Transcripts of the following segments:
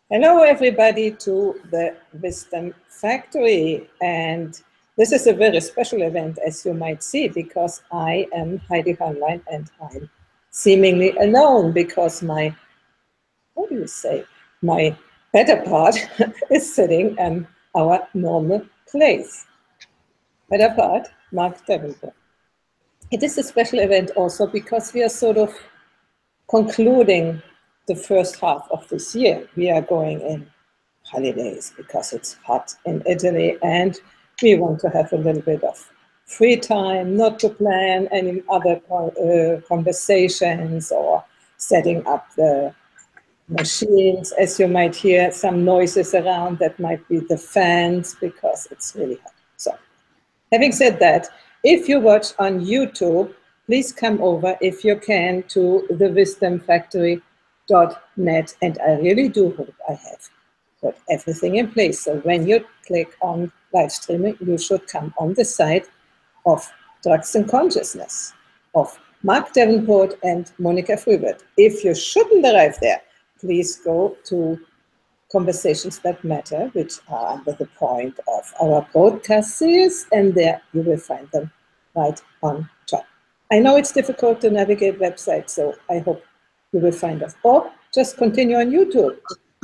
Hello, everybody, to the Wisdom Factory. And this is a very special event, as you might see, because I am Heidi Hörnlein and I'm seemingly alone because my, what do you say, my better part is sitting in our normal place. Better part, Mark Davenport. It is a special event also because we are sort of concluding the first half of this year. We are going in holidays because it's hot in Italy and we want to have a little bit of free time, not to plan any other conversations or setting up the machines. As you might hear some noises around, that might be the fans because it's really hot. So having said that, if you watch on YouTube, please come over if you can to thewisdomfactory.net, and I really do hope I have put everything in place. So when you click on live streaming, you should come on the site of Drugs and Consciousness of Mark Davenport and Monica Frühbert. If you shouldn't arrive there, please go to Conversations That Matter, which are under the point of our broadcast series, and there you will find them right on top. I know it's difficult to navigate websites, so I hope you will find us. Or just continue on YouTube,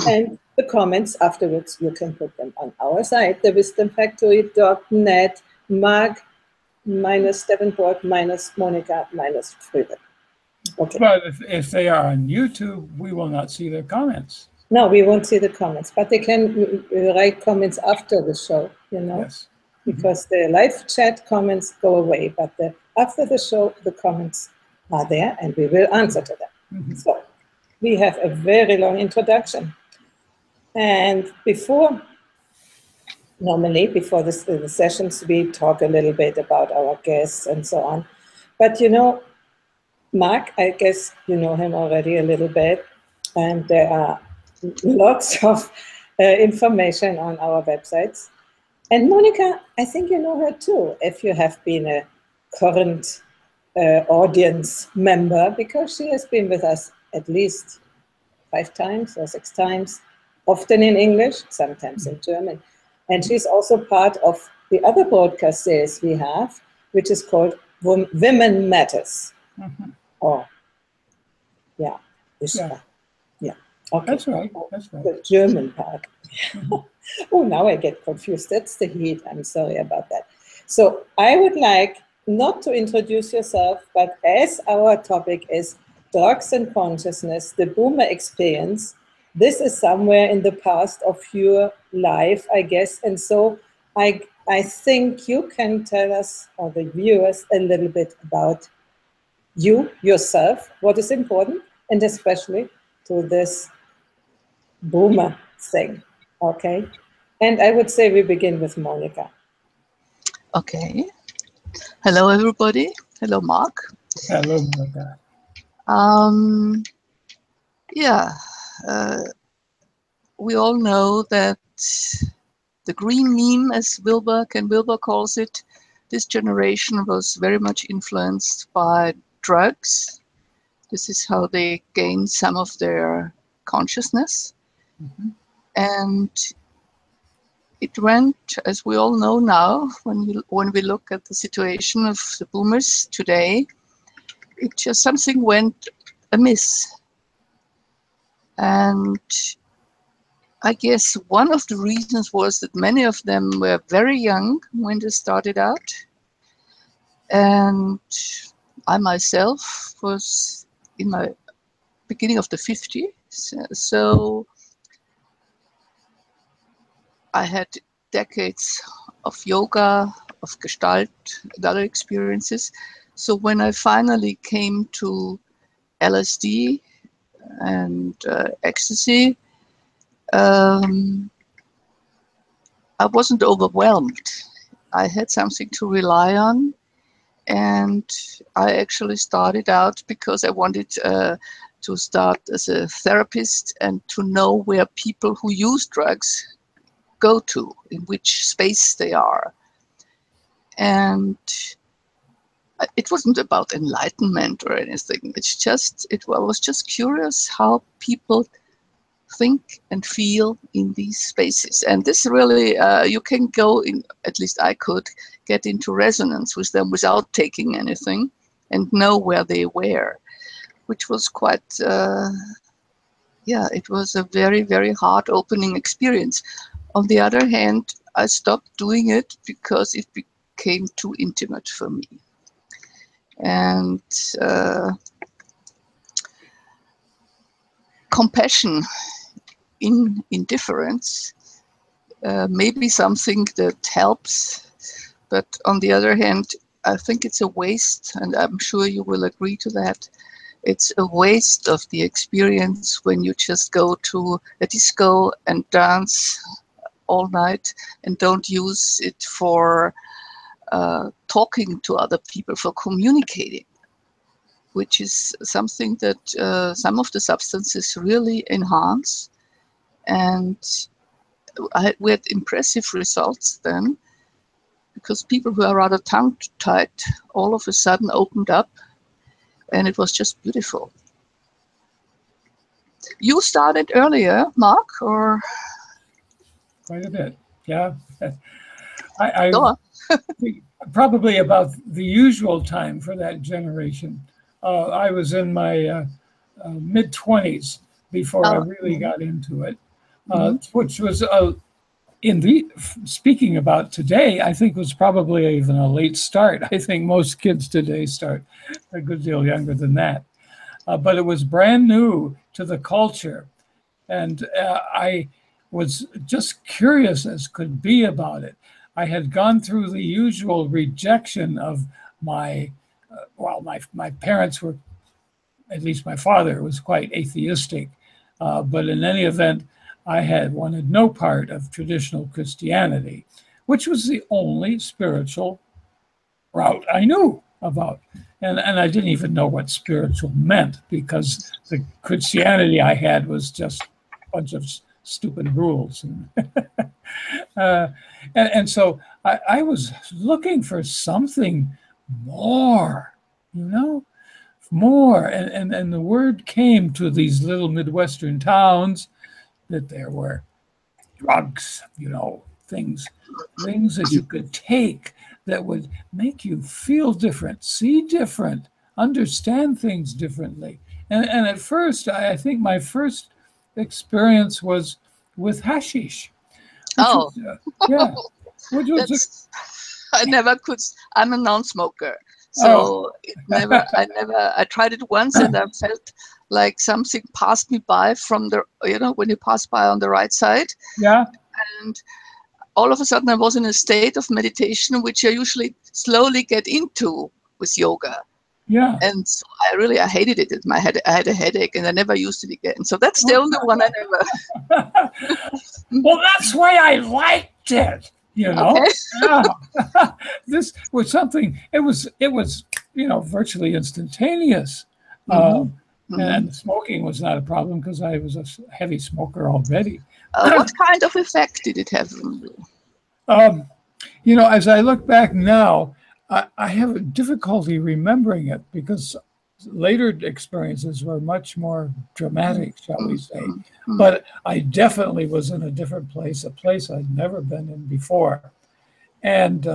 and the comments afterwards, you can put them on our site, thewisdomfactory.net, Mark -Davenport -Monica -Frühbert. Okay. But if they are on YouTube, we will not see their comments. No, we won't see the comments, but they can write comments after the show, you know, Yes. because the live chat comments go away, but after the show, the comments are there and we will answer to them. So we have a very long introduction. And normally before the sessions, we talk a little bit about our guests and so on. But you know, Mark, I guess you know him already a little bit, and there are lots of information on our websites. And Monica, I think you know her too, if you have been a current audience member, because she has been with us at least 5 times or 6 times, often in English, sometimes in German. And she's also part of the other broadcast series we have, which is called Women Matters. Oh, yeah. Yeah. Okay. That's right. That's right. The German part. Oh, now I get confused. That's the heat. I'm sorry about that. So I would like not to introduce yourself, but as our topic is drugs and consciousness, the boomer experience, this is somewhere in the past of your life, I guess. And so I think you can tell us, or the viewers, a little bit about you, yourself, what is important, and especially to this boomer thing, okay? And I would say we begin with Monica. Okay. Hello, everybody. Hello, Mark. Hello, Monica. We all know that the green meme, as Ken Wilber calls it, this generation was very much influenced by drugs. This is how they gained some of their consciousness. And it went, as we all know now, when we look at the situation of the boomers today, it just something went amiss. And I guess one of the reasons was that many of them were very young when they started out. And I myself was in my beginning of the 50s. So I had decades of yoga, of Gestalt, and other experiences. So when I finally came to LSD and ecstasy, I wasn't overwhelmed. I had something to rely on, and I actually started out because I wanted to start as a therapist and to know where people who use drugs go to, in which space they are. And it wasn't about enlightenment or anything. I was just curious how people think and feel in these spaces. And this really, you can go in, at least I could, get into resonance with them without taking anything and know where they were, which was quite, yeah, it was a very, very heart-opening experience. On the other hand, I stopped doing it because it became too intimate for me. And compassion in indifference may be something that helps, but on the other hand, I think it's a waste, and I'm sure you will agree to that. It's a waste of the experience when you just go to a disco and dance all night and don't use it for talking to other people, for communicating, which is something that some of the substances really enhance. And we had impressive results then, because people who are rather tongue-tied all of a sudden opened up, and it was just beautiful. You started earlier, Mark, or? Quite a bit, yeah. I Go on. probably about the usual time for that generation. I was in my mid-20s before I really got into it, which was, speaking about today, I think was probably even a late start. I think most kids today start a good deal younger than that. But it was brand new to the culture. And I was just curious as could be about it. I had gone through the usual rejection of my parents were, at least my father was quite atheistic, but in any event, I had wanted no part of traditional Christianity, which was the only spiritual route I knew about. And I didn't even know what spiritual meant, because the Christianity I had was just a bunch of stupid rules. And so I was looking for something more, more. And the word came to these little Midwestern towns that there were drugs, things that you could take that would make you feel different, see different, understand things differently. And at first, I think my first experience was with hashish. Oh, yeah. Which was I never could. I'm a non-smoker, so I tried it once, and I felt like something passed me by from the, when you pass by on the right side. Yeah. And all of a sudden I was in a state of meditation, which I usually slowly get into with yoga. Yeah. And so I hated it. I had a headache, and I never used it again. So that's the only one I never. Well, that's why I liked it. Okay. Yeah. This was something. It was virtually instantaneous. And smoking was not a problem because I was a heavy smoker already. What kind of effect did it have on you? As I look back now, I have a difficulty remembering it because later experiences were much more dramatic, shall we say. But I definitely was in a different place, a place I'd never been in before. And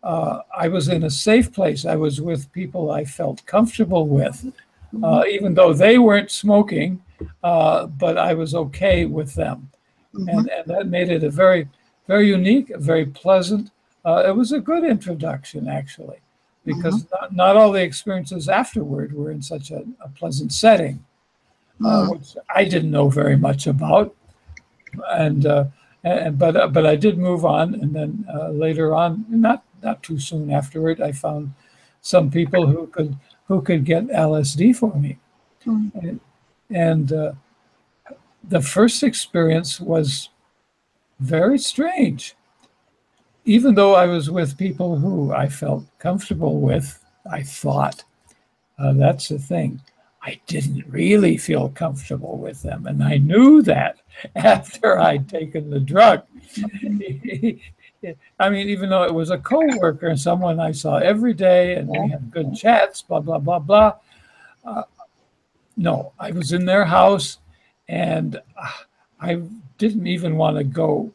I was in a safe place. I was with people I felt comfortable with, even though they weren't smoking, but I was okay with them. And that made it a very, very unique, very pleasant. It was a good introduction, actually, because not all the experiences afterward were in such a pleasant setting, which I didn't know very much about. But I did move on, and then later on, not too soon afterward, I found some people who could get LSD for me, and the first experience was very strange. Even though I was with people who I felt comfortable with, I thought, that's the thing. I didn't really feel comfortable with them. And I knew that after I'd taken the drug. I mean, even though it was a coworker and someone I saw every day and we had good chats, blah, blah, blah, blah. No, I was in their house and I didn't even want to go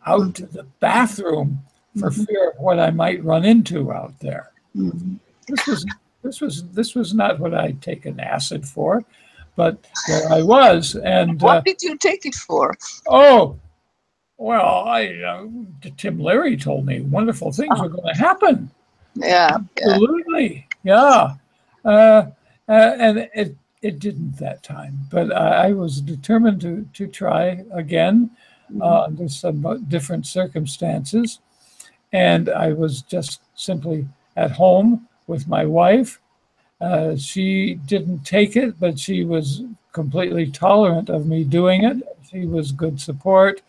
out to the bathroom for fear of what I might run into out there. This was not what I'd taken acid for, but there I was. And what did you take it for? oh, well, Tim Leary told me wonderful things were going to happen. Yeah, Absolutely, yeah. And it didn't that time, but I was determined to try again under some different circumstances. And I was just simply at home with my wife. She didn't take it, but she was completely tolerant of me doing it. She was good support.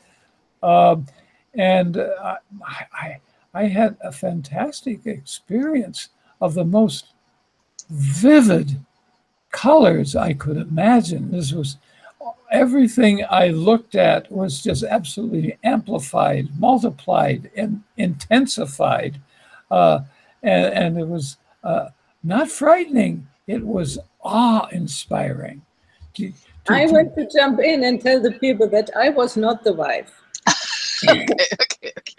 And I had a fantastic experience of the most vivid colors I could imagine. This was everything I looked at was just absolutely amplified, multiplied, and intensified. And it was not frightening. It was awe-inspiring. I want to jump in and tell the people that I was not the wife. okay.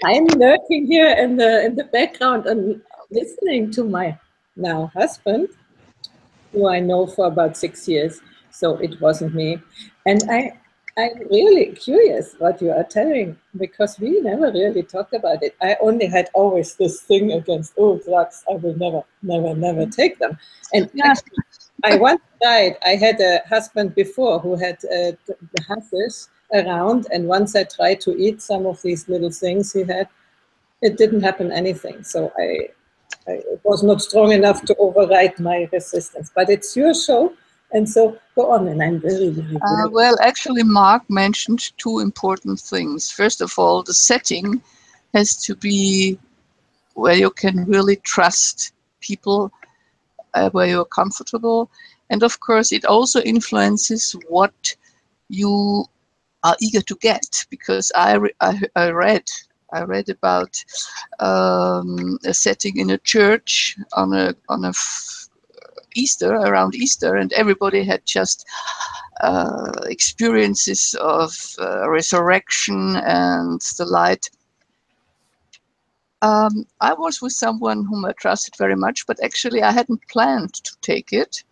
I'm lurking here in the background and listening to my now husband, who I know for about 6 years. So it wasn't me. And I'm really curious what you are telling, because we never really talked about it. I only had always this thing against, drugs, I will never take them. And actually, I once tried, I had a husband before who had the hashish around, and once I tried to eat some of these little things he had, it didn't happen anything. So I was not strong enough to override my resistance. But it's your show, and so go on, and I'm very good. Well, actually, Mark mentioned two important things. First of all, the setting has to be where you can really trust people, where you're comfortable. And of course, it also influences what you are eager to get, because I read about a setting in a church on Easter, around Easter, and everybody had just experiences of resurrection and the light. I was with someone whom I trusted very much, but actually I hadn't planned to take it,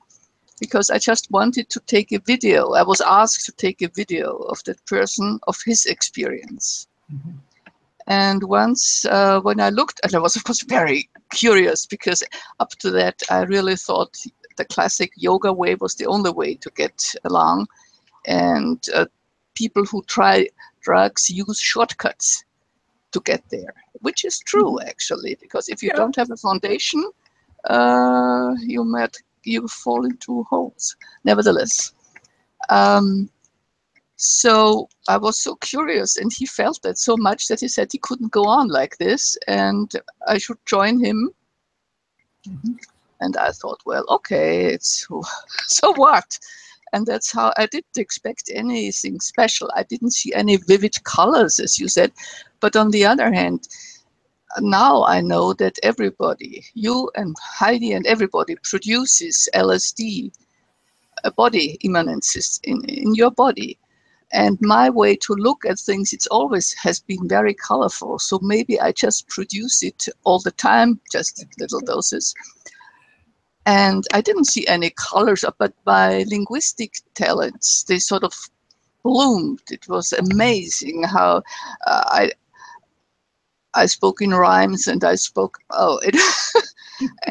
because I just wanted to take a video. I was asked to take a video of that person, of his experience. And once when I looked, and I was of course very curious, because up to that I really thought the classic yoga way was the only way to get along. And people who try drugs use shortcuts to get there, which is true actually, because if you don't have a foundation, you fall into holes. Nevertheless, so I was so curious, and he felt that so much that he said he couldn't go on like this, and I should join him. And I thought, well, okay, it's so what? And that's how I didn't expect anything special. I didn't see any vivid colors, as you said. But on the other hand, now I know that everybody, you and Heidi and everybody, produces LSD, body immanences in your body. And my way to look at things, it's always has been very colorful. So maybe I just produce it all the time, just little doses. And I didn't see any colors, but my linguistic talents, they sort of bloomed. It was amazing how I spoke in rhymes, and I spoke,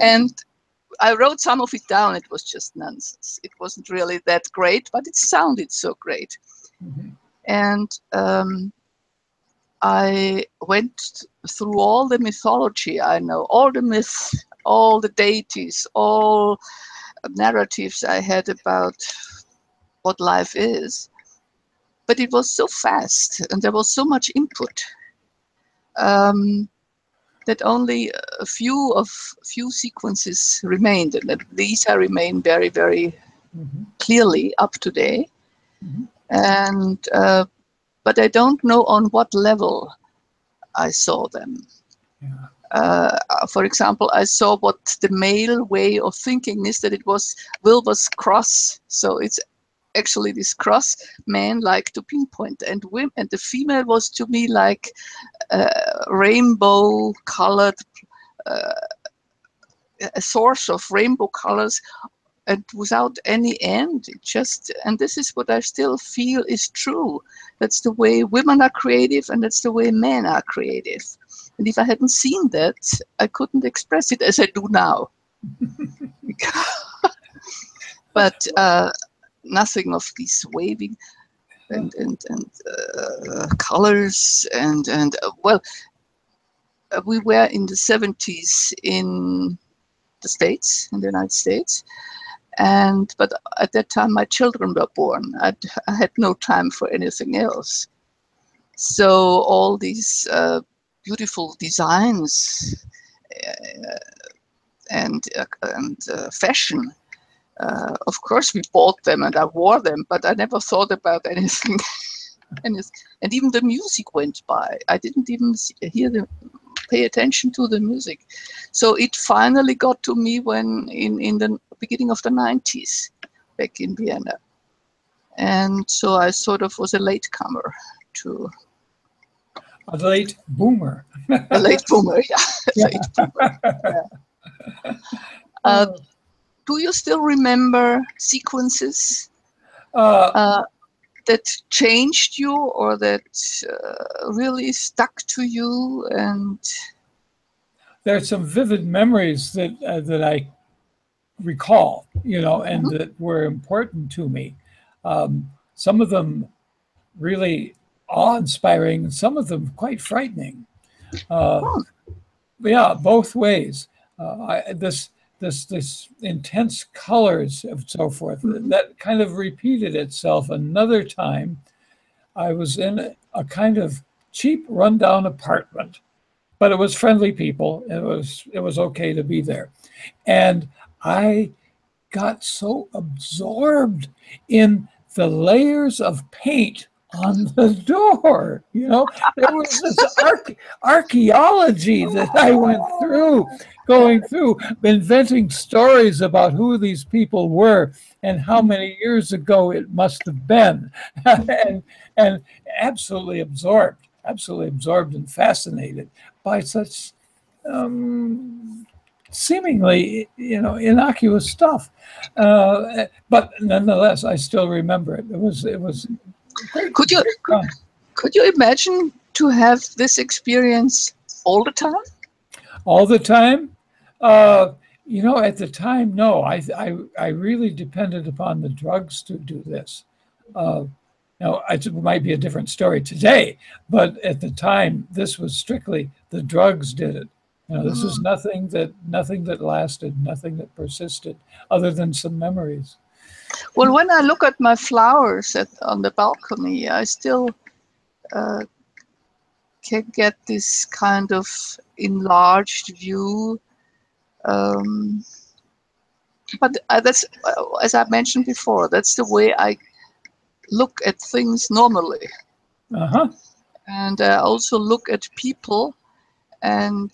and I wrote some of it down. It was just nonsense. It wasn't really that great, but it sounded so great. And I went through all the mythology I know, all the myths, all the deities, all narratives I had about what life is. But it was so fast, and there was so much input, that only a few sequences remained, and that these remain very, very clearly up to date. And but I don't know on what level I saw them. For example, I saw what the male way of thinking is, that it was Wilber's cross. So it's actually this cross men like to pinpoint, and women, and the female was to me like rainbow colored, a source of rainbow colors, and without any end. It just, and this is what I still feel is true. That's the way women are creative, and that's the way men are creative. And if I hadn't seen that, I couldn't express it as I do now. But nothing of these waving and colors and well, we were in the 70s in the States, in the United States, but at that time my children were born. I had no time for anything else. So all these beautiful designs and fashion, of course we bought them and I wore them, but I never thought about anything. And even the music went by. I didn't even pay attention to the music. So it finally got to me when in the beginning of the 90s, back in Vienna. And so I sort of was a latecomer to... A late boomer. A late boomer, yeah. Late boomer. Yeah. Do you still remember sequences that changed you, or that really stuck to you? And there are some vivid memories that I recall, and that were important to me. Some of them really awe-inspiring, and some of them quite frightening. Yeah, both ways. This intense colors and so forth, that kind of repeated itself. Another time, I was in a kind of cheap, rundown apartment, but it was friendly people. It was okay to be there, and I got so absorbed in the layers of paint on the door. There was this archaeology that I went through, going through, inventing stories about who these people were and how many years ago it must have been, and absolutely absorbed and fascinated by such seemingly, innocuous stuff. But nonetheless, I still remember it. It was great. Could you imagine to have this experience all the time? All the time? At the time, no. I really depended upon the drugs to do this. It might be a different story today, but at the time, this was strictly the drugs did it. This is nothing that lasted, nothing that persisted, other than some memories. Well, when I look at my flowers on the balcony, I still can get this kind of enlarged view. But that's, as I mentioned before, that's the way I look at things normally. And I also look at people, and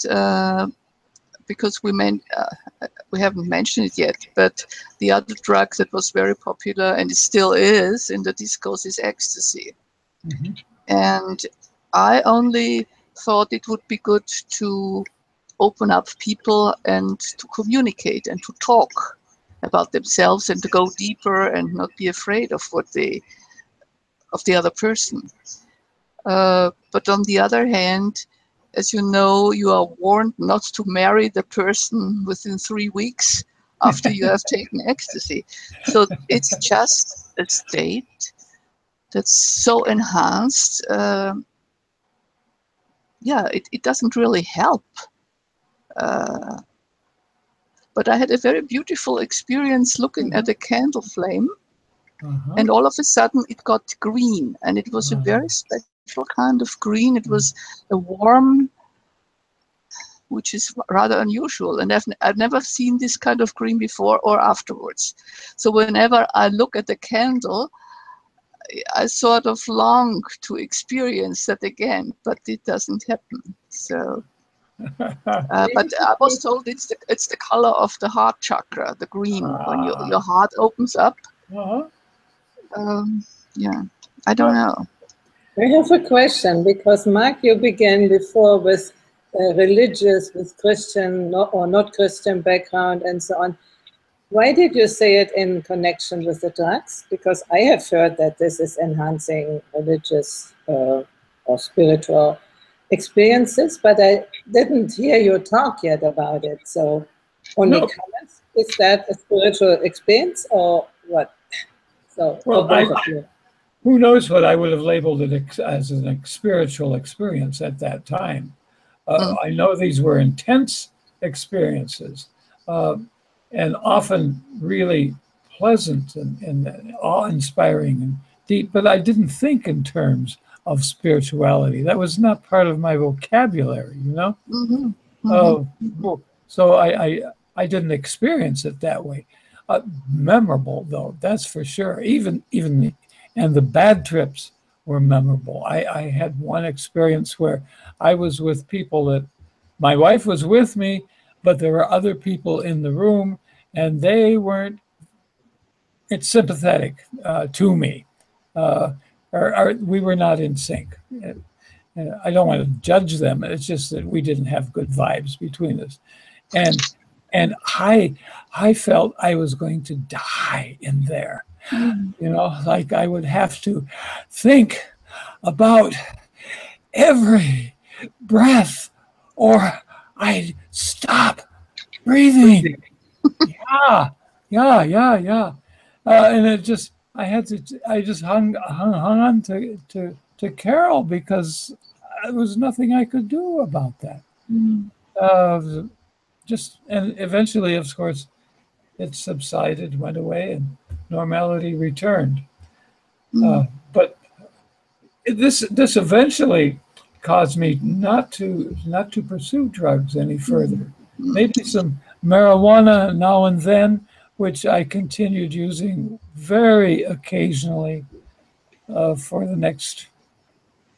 because we haven't mentioned it yet, but the other drug that was very popular, and it still is in the discos, is ecstasy. And I only thought it would be good to open up people and to communicate and to talk about themselves and to go deeper and not be afraid of the other person. But on the other hand, as you know, you are warned not to marry the person within 3 weeks after you have taken ecstasy. So it's just a state that's so enhanced. It doesn't really help. But I had a very beautiful experience looking at a candle flame, and all of a sudden it got green, and it was a very special kind of green. It was a warm, which is rather unusual, and I've never seen this kind of green before or afterwards. So whenever I look at the candle, I sort of long to experience that again, but it doesn't happen. So, but I was told it's the color of the heart chakra, the green. When your heart opens up, Yeah, I don't know. I have a question, because Mark, you began before with religious, with Christian or not Christian background and so on. Why did you say it in connection with the drugs? Because I have heard that this is enhancing religious or spiritual experiences, but I didn't hear you talk yet about it. So only No. comments? Is that a spiritual experience or what? So Well, for both of you. who knows what I would have labeled it as a spiritual experience at that time. I know these were intense experiences, and often really pleasant and awe-inspiring and deep, but I didn't think in terms of spirituality. That was not part of my vocabulary, you know? So I didn't experience it that way. Memorable, though, that's for sure. And the bad trips were memorable. I had one experience where I was with people that my wife was with me, but there were other people in the room, and they weren't sympathetic to me, or we were not in sync. I don't want to judge them. It's just that we didn't have good vibes between us, and I felt I was going to die in there. You know, like I would have to think about every breath or I'd stop breathing. Yeah. And it just, I just hung on to Carol because there was nothing I could do about that. And eventually, of course, it subsided, went away, and normality returned. But this eventually caused me not to pursue drugs any further. Maybe some marijuana now and then, which I continued using very occasionally for the next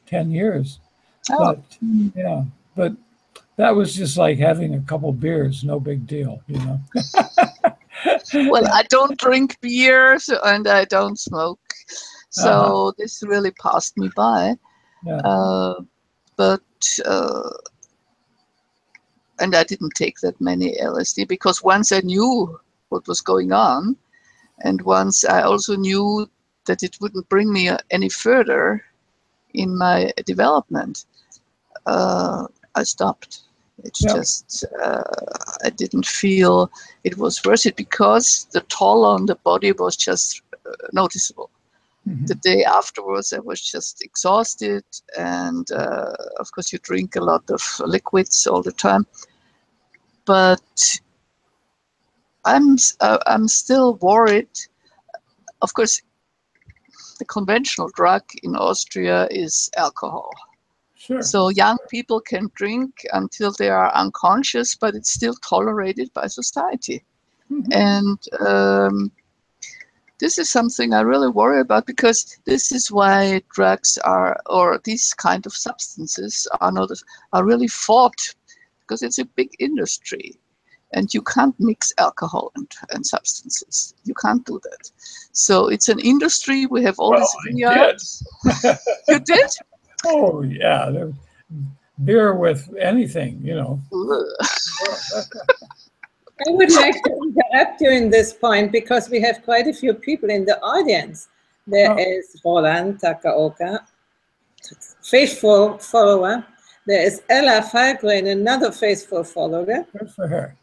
10 years. But yeah, but that was just like having a couple beers, no big deal, you know. Well, I don't drink beer, and I don't smoke, so this really passed me by. And I didn't take that many LSD because once I knew what was going on, and once I also knew that it wouldn't bring me any further in my development, I stopped. It's just, I didn't feel it was worth it because the toll on the body was just noticeable. The day afterwards, I was just exhausted. And of course, you drink a lot of liquids all the time. But I'm still worried. Of course, the conventional drug in Austria is alcohol. Sure. So young people can drink until they are unconscious, but it's still tolerated by society. And this is something I really worry about because this is why drugs or these kind of substances are really fought, because it's a big industry. And you can't mix alcohol and substances. You can't do that. So it's an industry. We have all these vineyards. You did? Oh, yeah. Beer with anything, you know. I would like to interrupt you in this point because we have quite a few people in the audience. There is Roland Takaoka, faithful follower. There is Ella Falgren, another faithful follower. Good for her.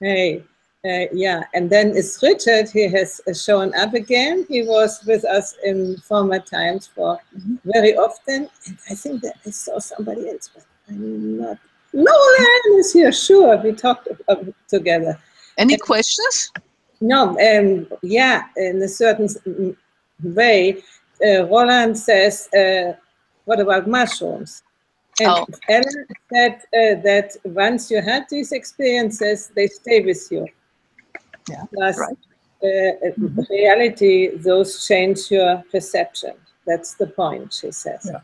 Hey, yeah. And then is Richard. He has shown up again. He was with us in former times for very often. And I think that I saw somebody else, but I'm not. Nolan is here, sure. We talked together. Any questions? No, yeah, in a certain way. Roland says, what about mushrooms? And Ellen said that once you have these experiences, they stay with you. Yeah, Plus, right. reality, those change your perception. That's the point, she says. Yeah.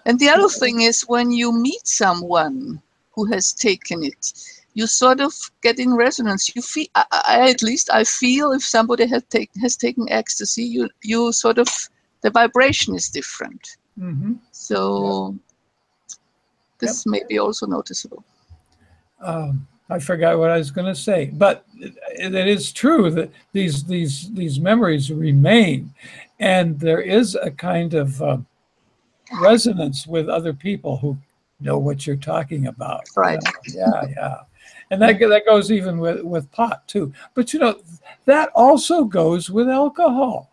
And the other thing is when you meet someone who has taken it, you sort of get in resonance. You feel, at least I feel, if somebody has taken ecstasy, you sort of, the vibration is different. Mm-hmm. So this may be also noticeable. I forgot what I was going to say, but it is true that these memories remain, and there is a kind of resonance with other people who know what you're talking about. Right. Yeah. And that goes even with pot too. But that also goes with alcohol.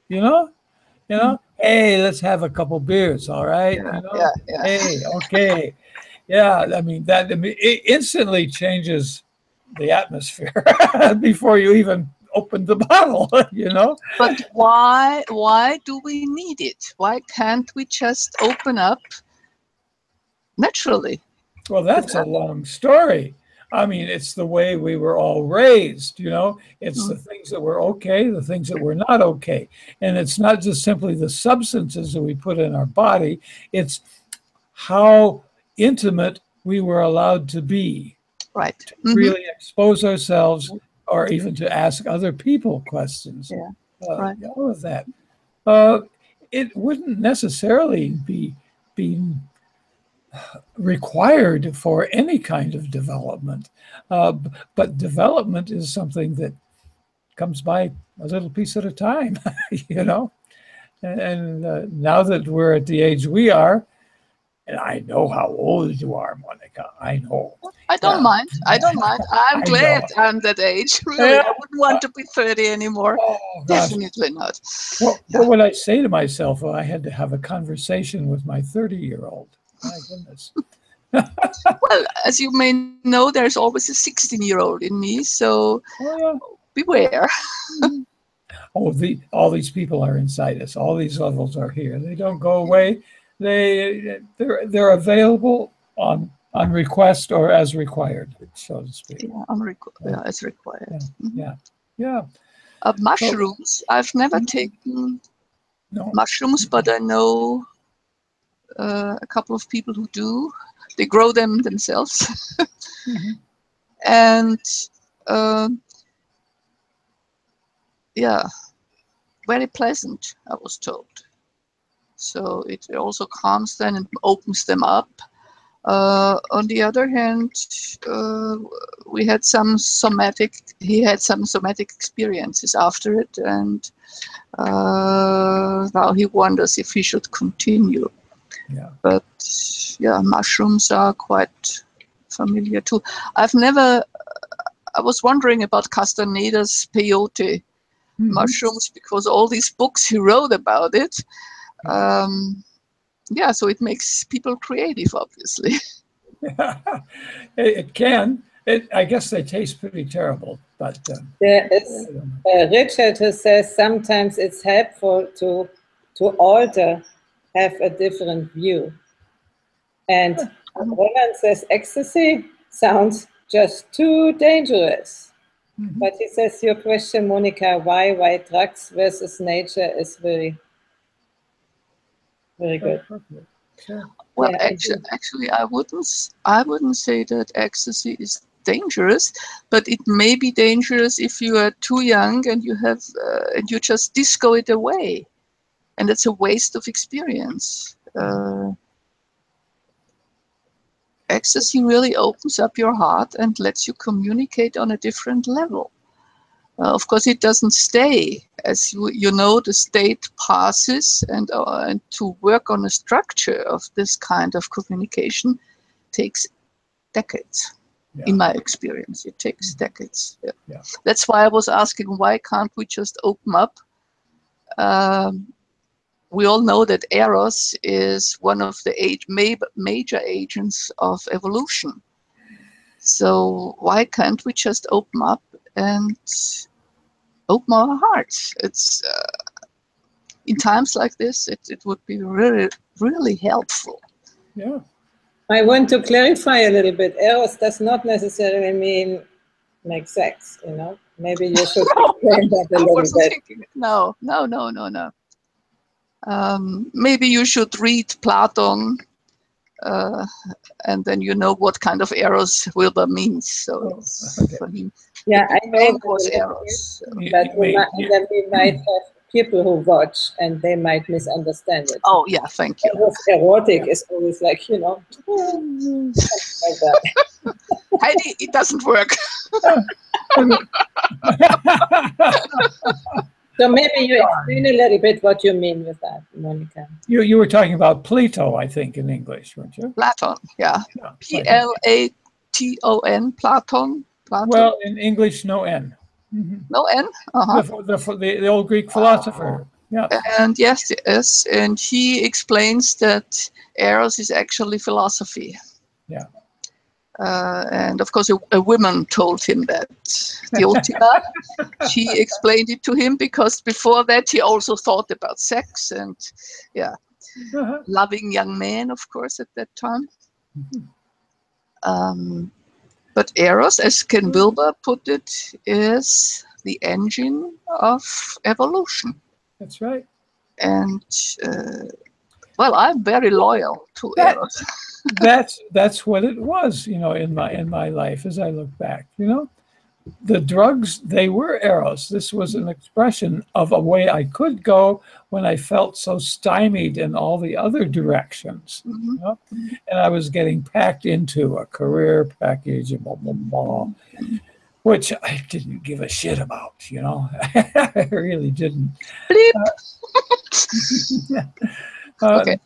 Hey, let's have a couple beers, all right? Yeah. Hey, okay. Yeah, I mean, it instantly changes the atmosphere before you even open the bottle, But why do we need it? Why can't we just open up naturally? Well, that's a long story. I mean, it's the way we were all raised, It's the things that were okay, the things that were not okay. And it's not just simply the substances that we put in our body, it's how intimate we were allowed to be. Right. To really expose ourselves, or even to ask other people questions. Yeah. Right. All of that. It wouldn't necessarily be required for any kind of development. But development is something that comes by a little piece at a time, And now that we're at the age we are, and I know how old you are, Monica. I know. I don't mind. I don't mind. I'm glad I'm that age. Really, I wouldn't want to be 30 anymore. Oh, definitely not. What would I say to myself if I had to have a conversation with my 30-year-old? My goodness. Well, as you may know, there's always a 16-year-old in me, so beware. All these people are inside us. All these levels are here. They don't go away. They're available on request or as required, so to speak. Yeah, as required. Yeah. Mushrooms. I've never taken mushrooms, but I know a couple of people who do. They grow them themselves. And very pleasant, I was told. So it also calms them and opens them up. On the other hand, he had some somatic experiences after it, and now he wonders if he should continue. Yeah. But mushrooms are quite familiar too. I was wondering about Castaneda's peyote mushrooms, because all these books he wrote about it. So it makes people creative, obviously. It can. I guess they taste pretty terrible, but there is Richard who says sometimes it's helpful to have a different view. And Roland says ecstasy sounds just too dangerous. But he says your question, Monica, why drugs versus nature is very, very good. Sure. Well, actually, I wouldn't say that ecstasy is dangerous, but it may be dangerous if you are too young and you have and you just disco it away, and it's a waste of experience. Ecstasy really opens up your heart and lets you communicate on a different level. Of course, it doesn't stay. As you know, the state passes, and to work on a structure of this kind of communication takes decades. Yeah. In my experience, it takes decades. Yeah. That's why I was asking, why can't we just open up? We all know that Eros is one of the major agents of evolution. So why can't we just open up and open our hearts? It's in times like this, it would be really, really helpful. Yeah. I want to clarify a little bit. Eros does not necessarily mean make sex, Maybe you should explain that a little bit. No. Maybe you should read Platon and then you know what kind of Eros Wilbur means. So Okay. for him, Yeah, the I big know name that was a little Eros. So. bit, but and then we might have people who watch and they might misunderstand it. Oh yeah, thank you. It was erotic is always like, you know, something like that. Heidi, it doesn't work. So maybe you explain a little bit what you mean with that, Monica. You were talking about Plato, I think, in English, weren't you? Platon, yeah. Yeah, Platon, Platon. Well, in English, no N. No N? Uh-huh. The old Greek philosopher. Yeah. And yes, and he explains that Eros is actually philosophy. Yeah. And of course, a woman told him that. Diotima, she explained it to him because before that he also thought about sex and, yeah, loving young men, of course, at that time. But Eros, as Ken Wilber put it, is the engine of evolution. That's right. And well, I'm very loyal to Eros. That's what it was, you know, in my life as I look back. You know, the drugs, they were Eros. This was an expression of a way I could go when I felt so stymied in all the other directions. You know? And I was getting packed into a career package and blah, blah, blah, which I didn't give a shit about, you know. I really didn't. Okay.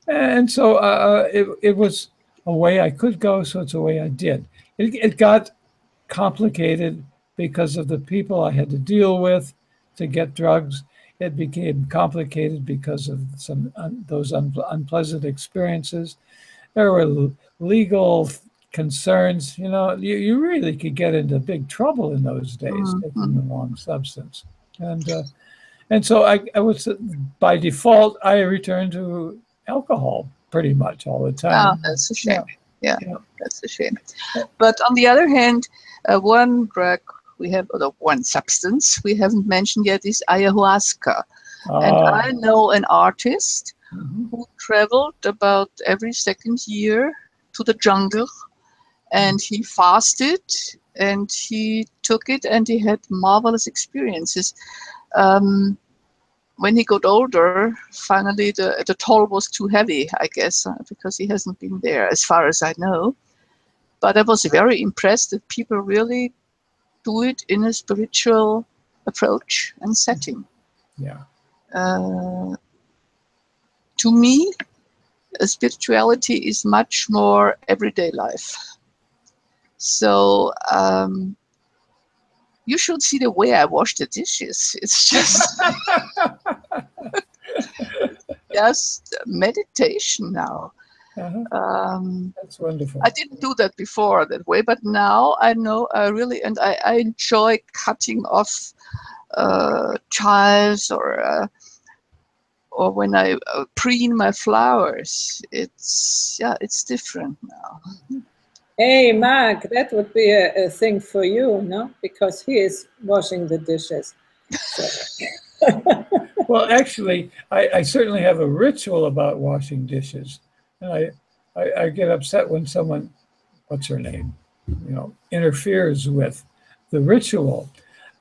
And so it was a way I could go, so it's a way I did. It got complicated because of the people I had to deal with to get drugs. It became complicated because of some those unpleasant experiences. There were legal concerns. You know, you really could get into big trouble in those days taking the wrong substance. And so I was, by default, I returned to alcohol pretty much all the time. Oh, that's a shame. Yeah, that's a shame. But on the other hand, one drug we have, or one substance we haven't mentioned yet is ayahuasca. And I know an artist who traveled about every second year to the jungle, and he fasted and he took it and he had marvelous experiences. When he got older, finally the toll was too heavy, I guess, because he hasn't been there as far as I know. But I was very impressed that people really do it in a spiritual approach and setting. Yeah. To me, spirituality is much more everyday life. So you should see the way I wash the dishes. It's just just meditation now. That's wonderful. I didn't do that before that way, but now I know I really, and I enjoy cutting off chives or when I preen my flowers. It's different now. Hey, Mark, that would be a thing for you, no? Because he is washing the dishes. So. Well, actually, I certainly have a ritual about washing dishes. And I get upset when someone, what's her name, you know, interferes with the ritual.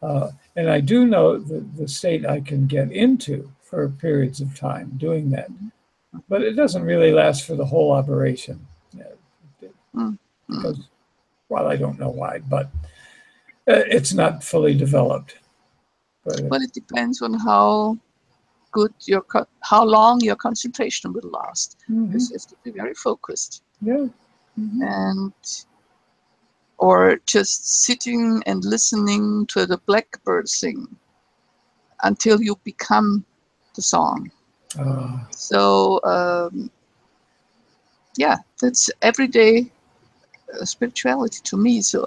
And I do know the state I can get into for periods of time doing that. But it doesn't really last for the whole operation. Because, well, I don't know why, but it's not fully developed. But it depends on how good how long your concentration will last. Because you have to be very focused. Yeah. And or just sitting and listening to the blackbird sing until you become the song. So yeah, that's everyday spirituality to me. So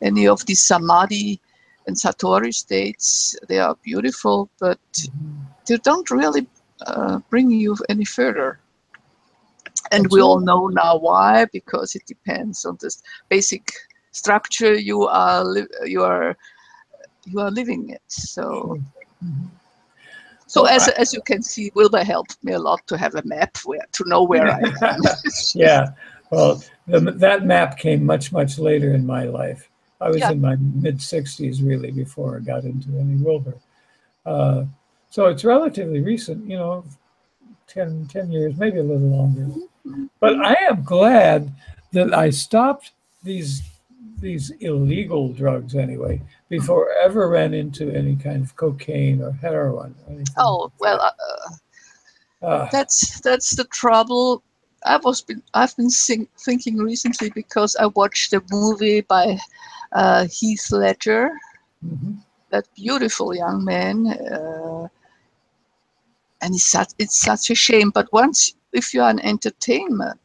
any of these samadhi and satori states, they are beautiful, but they don't really bring you any further. And we all know now why, because it depends on this basic structure you are living it. So So as you can see, Wilbur helped me a lot to have a map to know where I am. Yeah, well, that map came much later in my life. I was in my mid-60s really before I got into any Wilbur. So it's relatively recent, you know, 10 years, maybe a little longer. But I am glad that I stopped these illegal drugs anyway before I ever ran into any kind of cocaine or heroin or anything. Oh, well, that's the trouble. I've been thinking recently because I watched a movie by Heath Ledger, that beautiful young man, and it's such a shame. But if you're an entertainer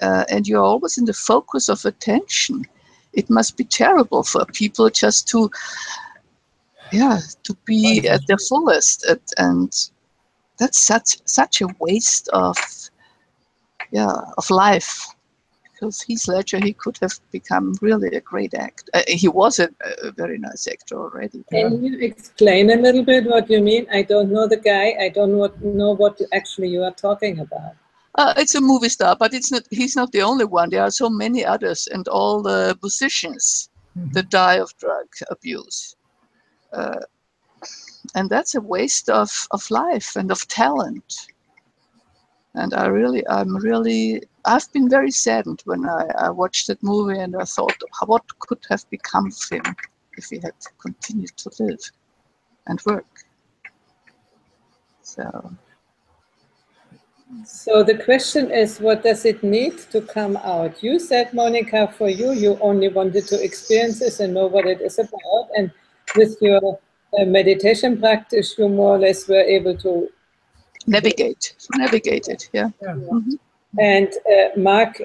and you're always in the focus of attention, it must be terrible for people just to be at their fullest, and that's such a waste of life. Because Heath Ledger, he could have become really a great actor. He was a very nice actor already. Can you explain a little bit what you mean? I don't know the guy. I don't know what you are talking about. It's a movie star, but he's not the only one. There are so many others, and all the musicians that die of drug abuse. And that's a waste of life and of talent. And I've been very saddened when I watched that movie, and I thought, what could have become of him if he had continued to live and work? So the question is, what does it need to come out? You said, Monica, for you only wanted to experience this and know what it is about. And with your meditation practice, you more or less were able to navigate it, yeah. And Mark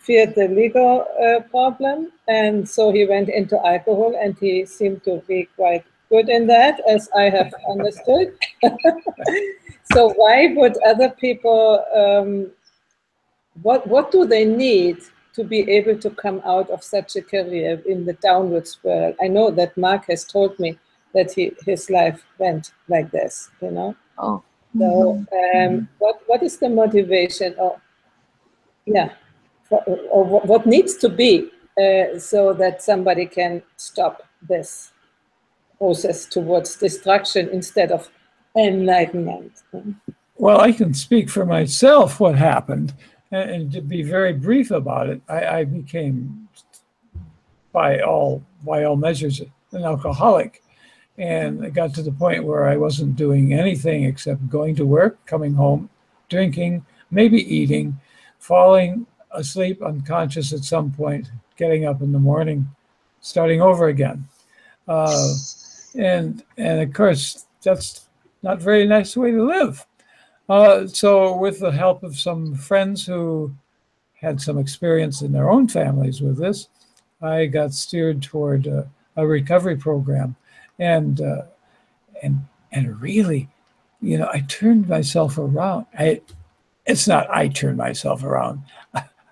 feared the legal problem, and so he went into alcohol, and he seemed to be quite good in that, as I have understood. So why would other people, what do they need to be able to come out of such a career in the downward spiral? I know that Mark has told me that his life went like this, you know? Oh. So what is the motivation, or what needs to be so that somebody can stop this process towards destruction instead of enlightenment? Well, I can speak for myself what happened, and to be very brief about it, I became, by all measures, an alcoholic. And it got to the point where I wasn't doing anything except going to work, coming home, drinking, maybe eating, falling asleep unconscious at some point, getting up in the morning, starting over again. And of course, that's not a very nice way to live. So with the help of some friends who had some experience in their own families with this, I got steered toward a recovery program. And really, you know, I turned myself around. It's not I turned myself around.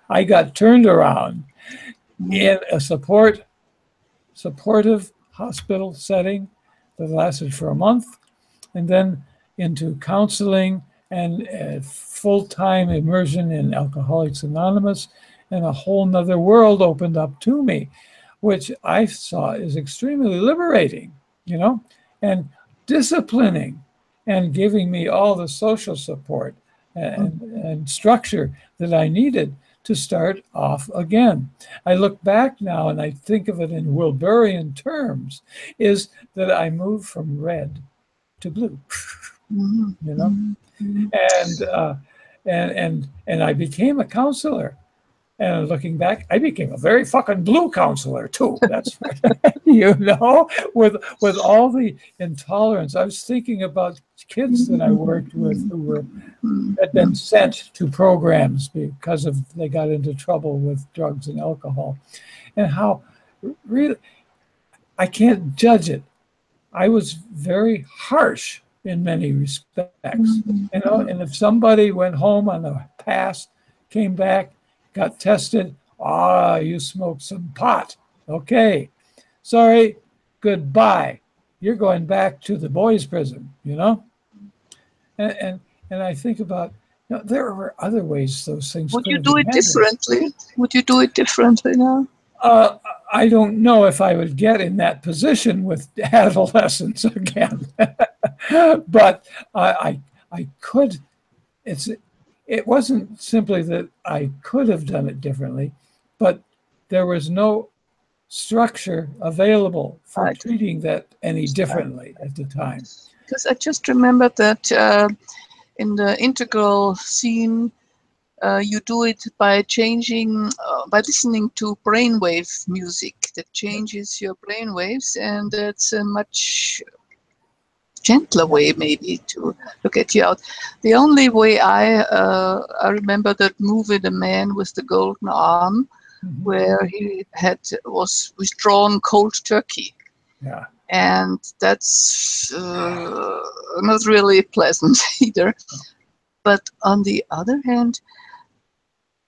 I got turned around in a supportive hospital setting that lasted for a month, and then into counseling and full-time immersion in Alcoholics Anonymous, and a whole nother world opened up to me, which I saw is extremely liberating. You know, and disciplining and giving me all the social support and structure that I needed to start off again. I look back now and I think of it in Wilburian terms, is that I moved from red to blue, you know, and I became a counselor. And looking back, I became a very fucking blue counselor too. That's you know, with all the intolerance. I was thinking about kids that I worked with who had been sent to programs because they got into trouble with drugs and alcohol, and how really I can't judge it. I was very harsh in many respects, you know. And if somebody went home on the pass, came back, got tested, you smoked some pot. Okay, sorry, goodbye. You're going back to the boys' prison, you know? And I think about, there are other ways those things Would could you have do been it handled. differently? Would you do it differently now? I don't know if I would get in that position with adolescents again, but I could. It wasn't simply that I could have done it differently, but there was no structure available for treating that any differently at the time. Because I just remember that in the integral scene, you do it by changing, by listening to brainwave music that changes your brainwaves, and that's a much gentler way maybe to get you out. The only way I remember that movie, The Man with the Golden Arm, where he was withdrawn cold turkey. Yeah. And that's not really pleasant either. But on the other hand,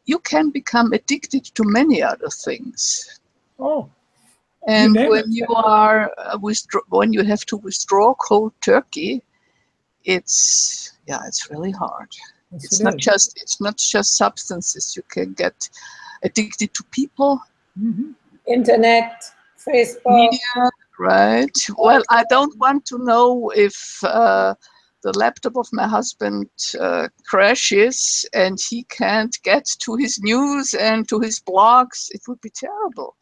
you can become addicted to many other things. Oh. And when you are when you have to withdraw cold turkey, it's really hard. Yes, it's not just substances. You can get addicted to people, internet, Facebook, media, right? Well, I don't want to know if the laptop of my husband crashes and he can't get to his news and to his blogs. It would be terrible.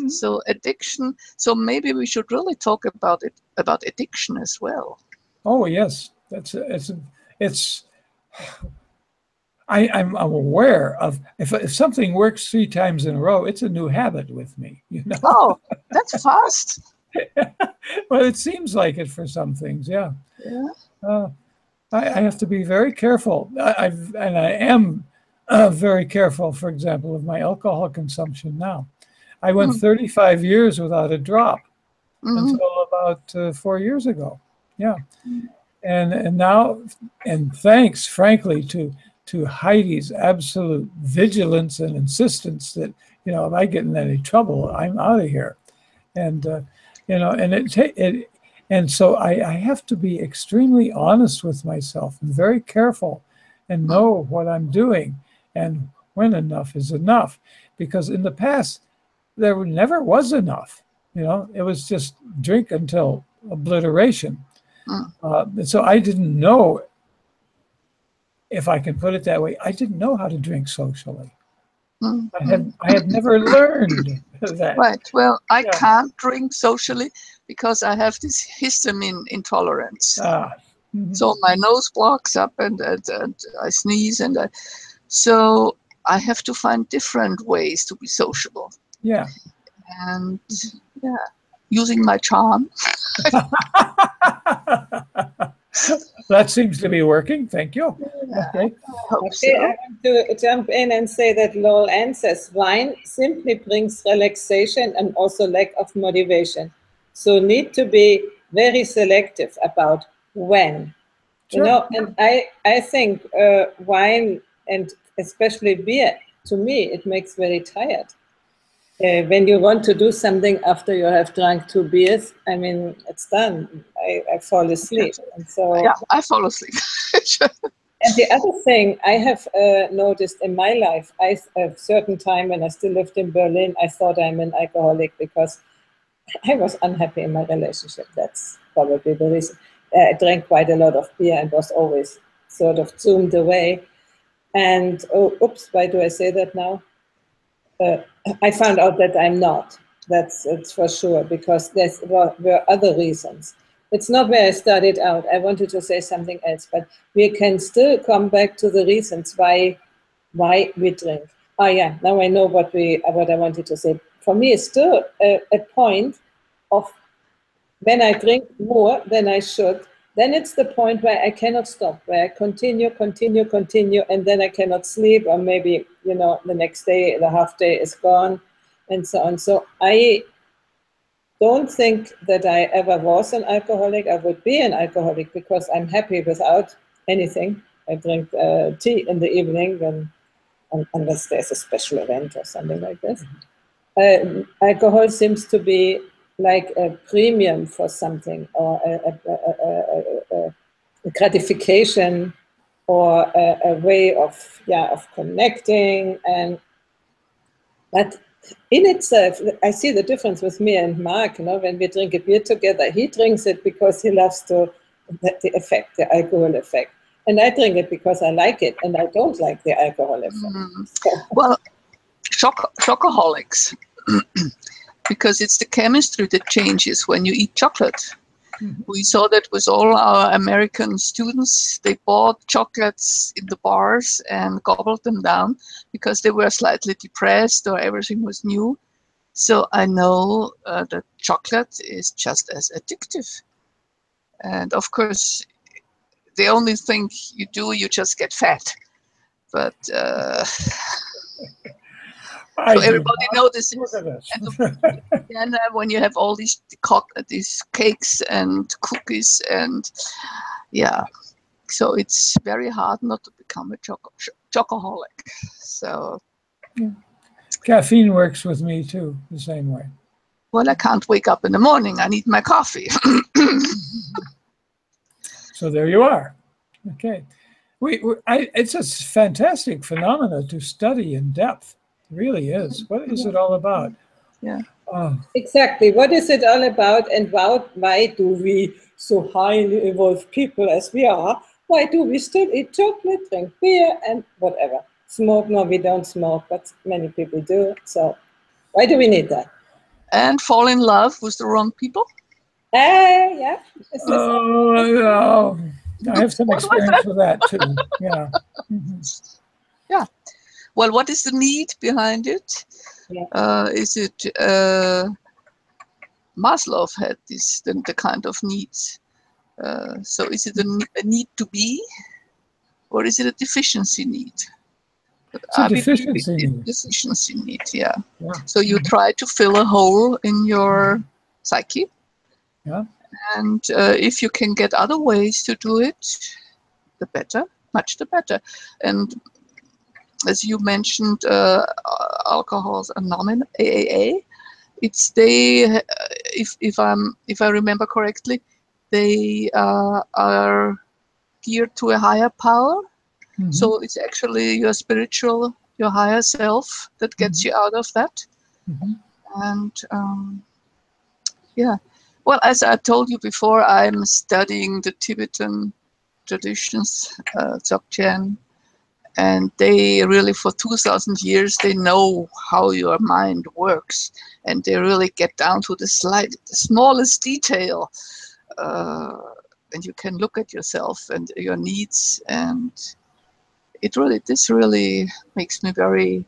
So addiction. So maybe we should really talk about addiction as well. Oh yes, I'm aware of if something works 3 times in a row, it's a new habit with me. Oh, that's fast. Well, it seems like it for some things. Yeah. Yeah. I have to be very careful. I am very careful, for example, of my alcohol consumption now. I went 35 years without a drop until about 4 years ago. Yeah. And now, and thanks, frankly, to Heidi's absolute vigilance and insistence that, if I get in any trouble, I'm out of here. And, and so I have to be extremely honest with myself and very careful and know what I'm doing and when enough is enough. Because in the past, there never was enough. It was just drink until obliteration. So I didn't know, if I can put it that way, I didn't know how to drink socially. I had never learned that. Right. Well, I can't drink socially because I have this histamine intolerance. So my nose blocks up and I sneeze so I have to find different ways to be sociable. Yeah. And using my charm. That seems to be working. Thank you. Okay. I want to jump in and say that Lowell Ann says wine simply brings relaxation and also lack of motivation. So need to be very selective about when. Sure. And I think wine and especially beer, to me, it makes very tired. When you want to do something after you have drunk 2 beers, I mean, it's done. I fall asleep. And so I fall asleep. And the other thing I have noticed in my life, at a certain time when I still lived in Berlin, I thought I'm an alcoholic because I was unhappy in my relationship. That's probably the reason. I drank quite a lot of beer and was always sort of zoomed away. And, why do I say that now? I found out that I'm not. It's for sure, because there were other reasons. It's not where I started out. I wanted to say something else, but we can still come back to the reasons why we drink. Oh yeah, now I know what I wanted to say. For me, it's still a point of when I drink more than I should, then it's the point where I cannot stop, where I continue, and then I cannot sleep, or maybe, the next day, the half day is gone, and so on. So I don't think that I ever was an alcoholic. I would be an alcoholic because I'm happy without anything. I drink tea in the evening, unless there's a special event or something like this. Alcohol seems to be like a premium for something, or gratification or a way of connecting. But in itself, I see the difference with me and Mark. When we drink a beer together, he drinks it because he loves the effect, the alcohol effect. And I drink it because I like it, and I don't like the alcohol effect. Well, chocoholics, because it's the chemistry that changes when you eat chocolate. We saw that with all our American students. They bought chocolates in the bars and gobbled them down because they were slightly depressed or everything was new. So I know that chocolate is just as addictive. And of course, the only thing you do, you just get fat. But so everybody notices. And when you have all these cakes and cookies and so it's very hard not to become a chocoholic. So caffeine works with me too, the same way. Well, I can't wake up in the morning. I need my coffee. So there you are. Okay. It's a fantastic phenomena to study in depth. It really is. What is it all about? Yeah. Exactly. What is it all about, and why do we, so highly evolved people as we are, why do we still eat chocolate, drink beer, and whatever? Smoke? No, we don't smoke, but many people do. So why do we need that? And fall in love with the wrong people? Yeah. Oh, no. I have some experience with that too. Yeah. Yeah. Well, what is the need behind it? Yeah. Is it Maslow had the kind of needs? So is it a need to be, or is it a deficiency need? It's a deficiency need. Deficiency need, yeah. So you try to fill a hole in your psyche. Yeah. And if you can get other ways to do it, the better, much the better. And as you mentioned, Alcoholics Anonymous, AAA, it's if I remember correctly, they are geared to a higher power. So it's actually your spiritual, your higher self that gets you out of that. And well, as I told you before, I'm studying the Tibetan traditions, Dzogchen, and they really, for 2,000 years, they know how your mind works, and they really get down to the smallest detail. And you can look at yourself and your needs, and this really makes me very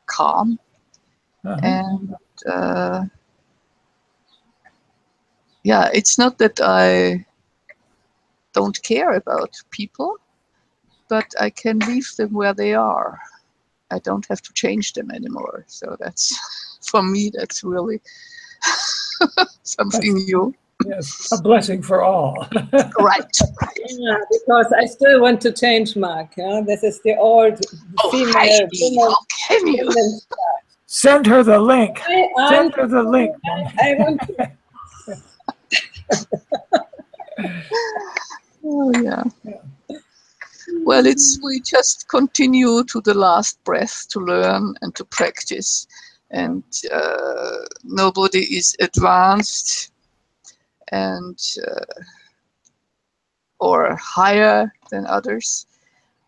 calm. And it's not that I don't care about people, but I can leave them where they are. I don't have to change them anymore. So that's, for me, that's really something new. Yes, a blessing for all. Right. Yeah, because I still want to change, Mark. This is the old female. Heidi, how can you? Send her the link. Send her the link. I want to. Oh, yeah. Well, we just continue to the last breath to learn and to practice. And nobody is advanced and or higher than others.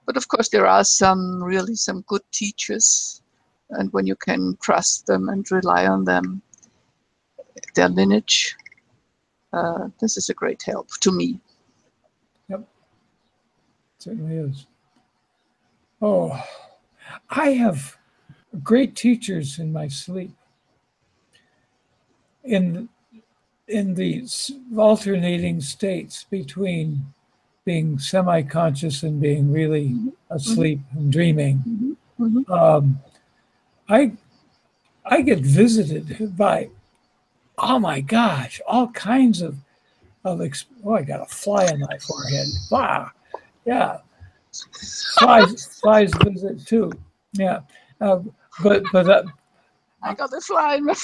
But of course, there are some good teachers. And when you can trust them and rely on them, their lineage, this is a great help to me. Yep, certainly is. Oh, I have great teachers in my sleep. In these alternating states between being semi-conscious and being really asleep and dreaming, I get visited by, oh my gosh, all kinds of I got a fly on my forehead. Wow, yeah, flies visit too. Yeah, but I got a fly in my.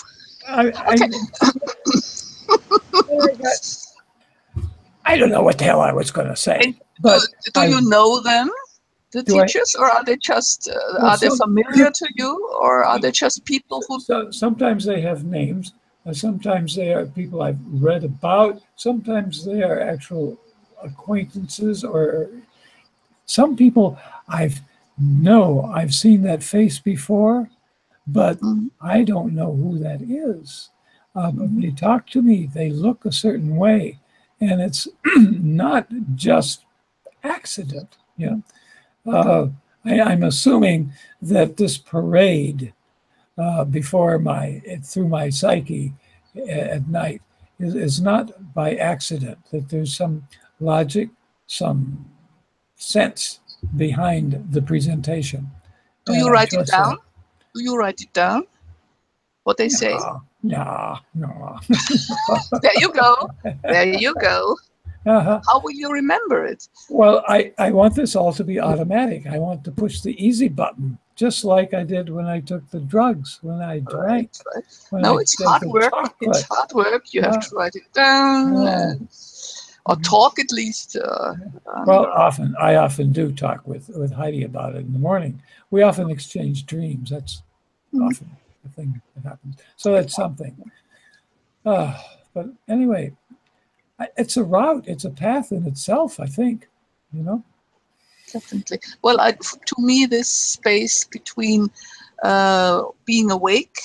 I don't know what the hell I was going to say. And But do you know them, the Do I- teachers, or are they just Well, are they some- familiar to you, or are they just people who? So sometimes they have names. Sometimes they are people I've read about. Sometimes they are actual acquaintances, or some people I've seen that face before, but Mhm. I don't know who that is. But they talk to me. They look a certain way, and it's not just accident. You know, I'm assuming that this parade through my psyche at night is not by accident, that there's some logic, some sense behind the presentation. Do And you I write it trust down? that. Do you write it down? What they say? No. There you go. There you go. Uh-huh. How will you remember it? Well, I want this all to be automatic. I want to push the easy button, just like I did when I took the drugs, when I drank, Right. when No, I it's did hard the work. chocolate. It's hard work. You have Yeah. to write it down, Yeah. or talk at least. Well, I often do talk with Heidi about it in the morning. We often exchange dreams. That's often the thing that happens. So that's something. But anyway, it's a route. It's a path in itself, I think. You know. Definitely. Well, to me, this space between being awake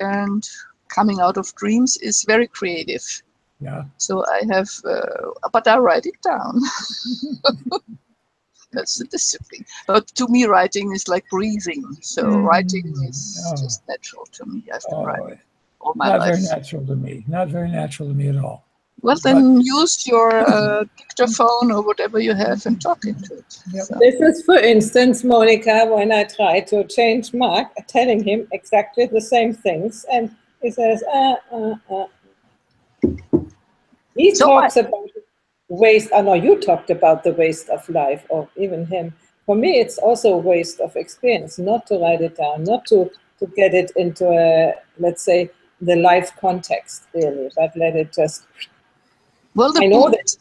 and coming out of dreams is very creative. Yeah. So I have, but I write it down. That's the discipline. But to me, writing is like breathing. So writing is just natural to me. I've been writing all my Not life. very natural to me. Not very natural to me at all. Well, then use your dictaphone or whatever you have and talk into it. Yep. So. This is, for instance, Monica, when I try to change Mark, telling him exactly the same things, and he says, He talks about waste. I know you talked about the waste of life, or even him. For me, it's also a waste of experience, not to write it down, not to get it into a, let's say, the life context, really, but let it just... Well, I know that.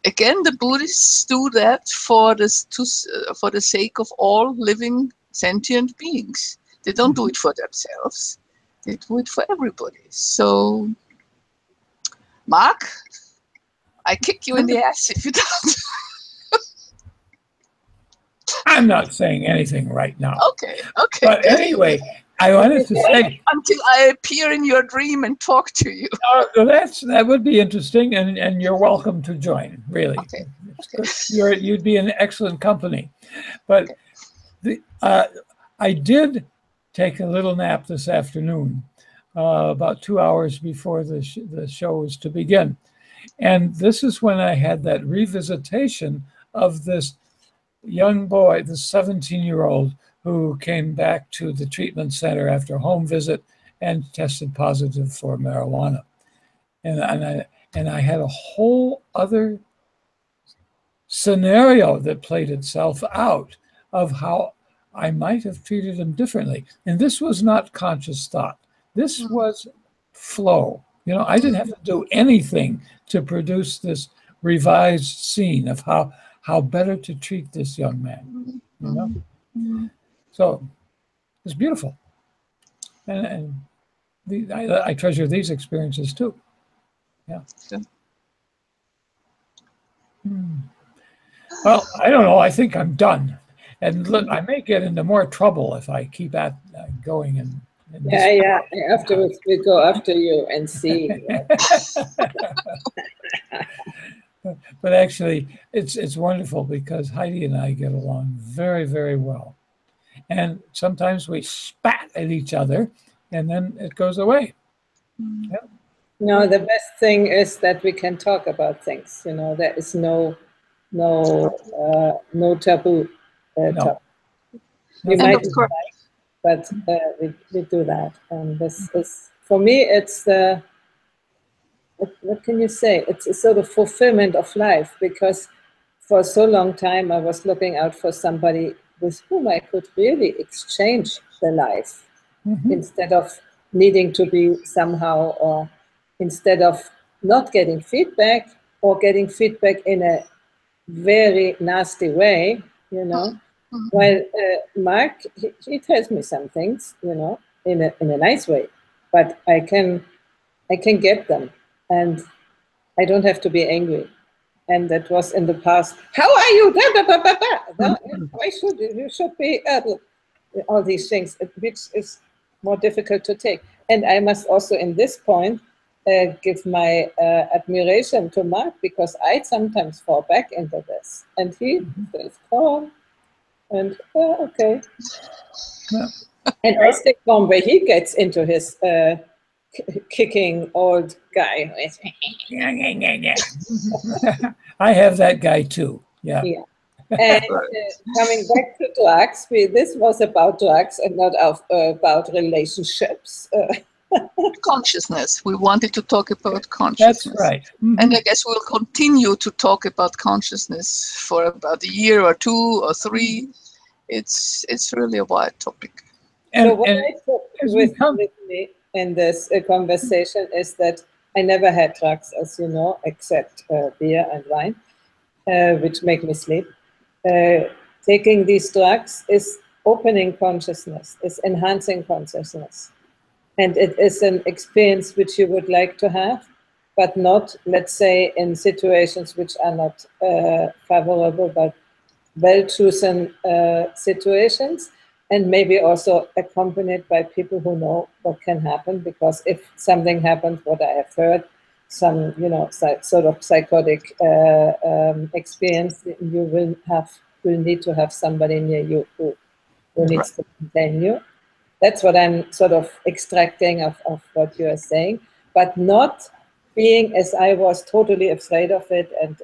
Again, the Buddhists do that for the sake of all living sentient beings. They don't do it for themselves. They do it for everybody. So, Mark, I kick you in the ass if you don't. I'm not saying anything right now. Okay. But anyway, I wanted to say, until I appear in your dream and talk to you. That would be interesting, and you're welcome to join. Really, Okay. You'd be an excellent company. But I did take a little nap this afternoon, about 2 hours before the show was to begin, and this is when I had that revisitation of this young boy, this 17-year-old who came back to the treatment center after a home visit and tested positive for marijuana. And I had a whole other scenario that played itself out of how I might have treated him differently. And this was not conscious thought. This was flow. You know, I didn't have to do anything to produce this revised scene of how better to treat this young man, you know? So it's beautiful. And I treasure these experiences too. Yeah. Well, I don't know. I think I'm done. And look, I may get into more trouble if I keep at going. Yeah. Afterwards, we go after you and see. But actually, it's wonderful because Heidi and I get along very, very well. And sometimes we spat at each other, and then it goes away. Yeah. No, the best thing is that we can talk about things. You know, there is no taboo. No. You might, but we do that. And this is, for me, it's the, what can you say? It's a sort of fulfillment of life, because for so long time I was looking out for somebody with whom I could really exchange the life, instead of needing to be somehow, or instead of not getting feedback, or getting feedback in a very nasty way, you know. While Mark, he tells me some things, you know, in a nice way, but I can get them, and I don't have to be angry. And that was in the past. How are you? Why should you should be all these things, which is more difficult to take. And I must also, in this point, give my admiration to Mark, because I sometimes fall back into this, and he says, "Calm," and okay. Yeah. And I stay calm where he gets into his kicking old guy. I have that guy too. Yeah. Yeah. And coming back to drugs, this was about drugs and not about relationships. Consciousness. We wanted to talk about consciousness. That's right. And I guess we'll continue to talk about consciousness for about a year or 2 or 3. It's really a wide topic. So what I took with me in this conversation is that I never had drugs, as you know, except beer and wine, which make me sleep. Taking these drugs is opening consciousness, is enhancing consciousness. And it is an experience which you would like to have, but not, let's say, in situations which are not favorable, but well-chosen situations, and maybe also accompanied by people who know what can happen, because if something happens, what I have heard, some, you know, sort of psychotic experience, you will need to have somebody near you who needs to contain you. That's what I'm sort of extracting of what you are saying, but not being, as I was, totally afraid of it and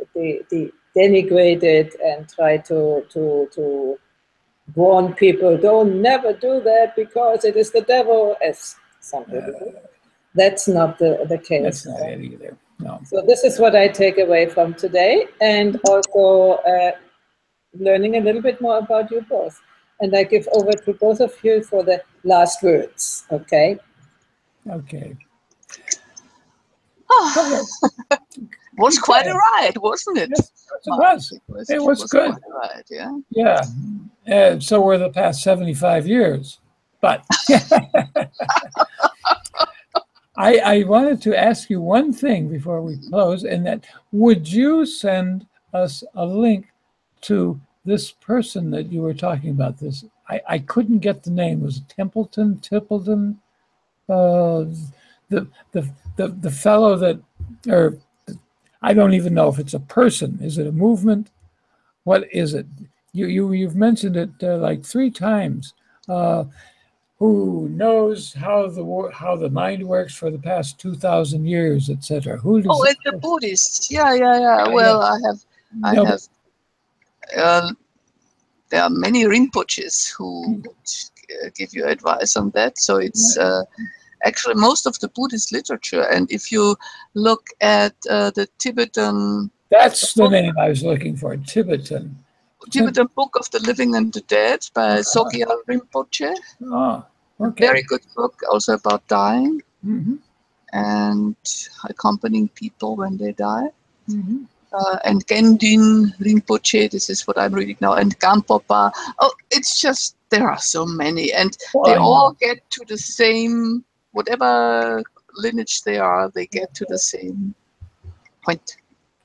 denigrate it and try to warn people, don't never do that because it is the devil, as some people do. That's not the case. That's not it either. No. So this is what I take away from today, and also learning a little bit more about you both. And I give over to both of you for the last words, okay? Okay. Was quite a ride, wasn't it? Yes, it was good. Quite a ride, yeah. Yeah. So were the past 75 years. But I wanted to ask you one thing before we close, and that would you send us a link to this person that you were talking about? This I couldn't get the name. Was it Tippleton? The fellow that, or I don't even know if it's a person. Is it a movement? What is it? You've mentioned it like 3 times. Who knows how the mind works for the past 2,000 years, etc. Who does? Oh, it's the Buddhists. Yeah. Well, I have. There are many Rinpoches who give you advice on that. So it's actually most of the Buddhist literature. And if you look at the Tibetan... That's the name I was looking for, Tibetan Book of the Living and the Dead by Sogyal Rinpoche. Oh, okay. Very good book, also about dying and accompanying people when they die. And Gendin Rinpoche, this is what I'm reading now, and Gampopa. Oh, it's just, there are so many, and they all get to the same, whatever lineage they are, they get to the same point.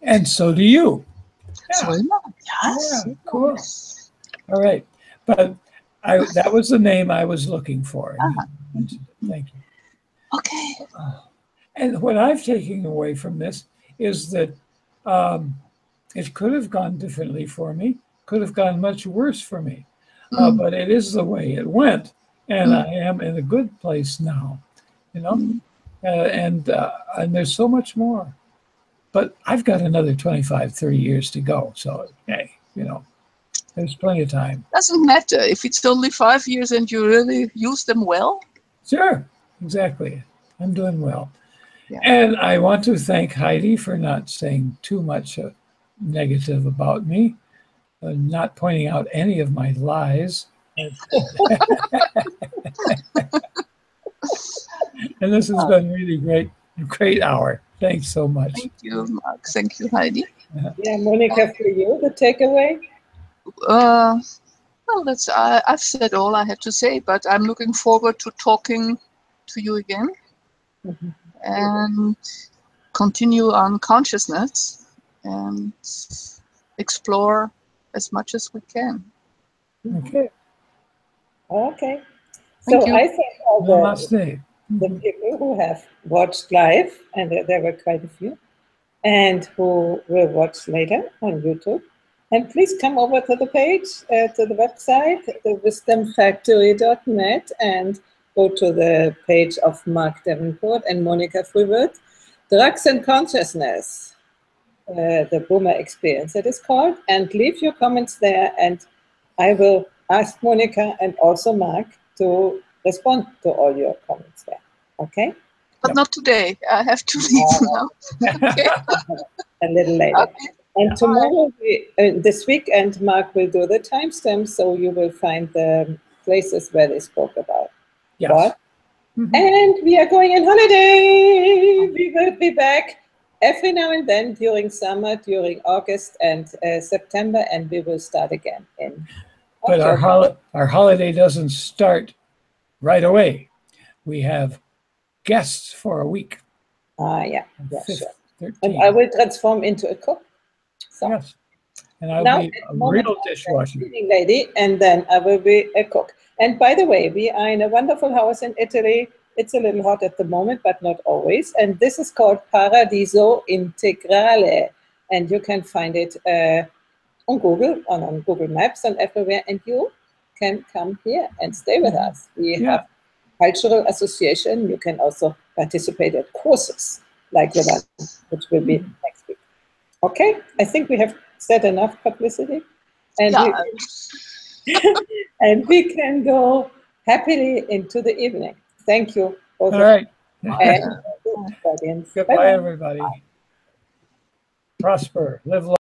And so do you. Yeah. So yes. Yeah, cool. All right. But that was the name I was looking for. Thank you. Okay. And what I've taken away from this is that it could have gone differently for me, could have gone much worse for me, but it is the way it went, and I am in a good place now, you know, and there's so much more. But I've got another 25, 30 years to go, so hey, you know, there's plenty of time. Doesn't matter if it's only 5 years and you really use them well. Sure, exactly. I'm doing well. Yeah. And I want to thank Heidi for not saying too much negative about me, not pointing out any of my lies. And this has been really great hour. Thanks so much. Thank you, Mark. Thank you, Heidi. Yeah, Monica, for you, the takeaway? Well, I've said all I had to say, but I'm looking forward to talking to you again and continue on consciousness and explore as much as we can. Okay. Okay. Thank So you. I thank all Namaste. the people who have watched live, and there were quite a few, and who will watch later on YouTube. And please come over to the page, to the website, thewisdomfactory.net, and go to the page of Mark Davenport and Monica Frühwirth, Drugs and Consciousness, the Boomer Experience it is called, and leave your comments there, and I will ask Monica and also Mark to respond to all your comments there, okay? But not today. I have to leave now. Okay. A little later. Okay. And tomorrow, this weekend, Mark will do the timestamp, so you will find the places where they spoke about what. And we are going on holiday. We will be back every now and then during summer, during August and September, and we will start again in But our holiday doesn't start right away. We have guests for a week. Yeah, sure. 13. And I will transform into a cook. So Yes. And I'll now, be a real dishwasher. cleaning lady, and then I will be a cook. And by the way, we are in a wonderful house in Italy. It's a little hot at the moment, but not always. And this is called Paradiso Integrale. And you can find it on Google, on Google Maps and everywhere. And you can come here and stay with us. We have cultural association. You can also participate at courses like the one which will be next week. Okay, I think we have said enough publicity. And, and we can go happily into the evening. Thank you. All right. And audience. Goodbye, everybody. Prosper. Live long.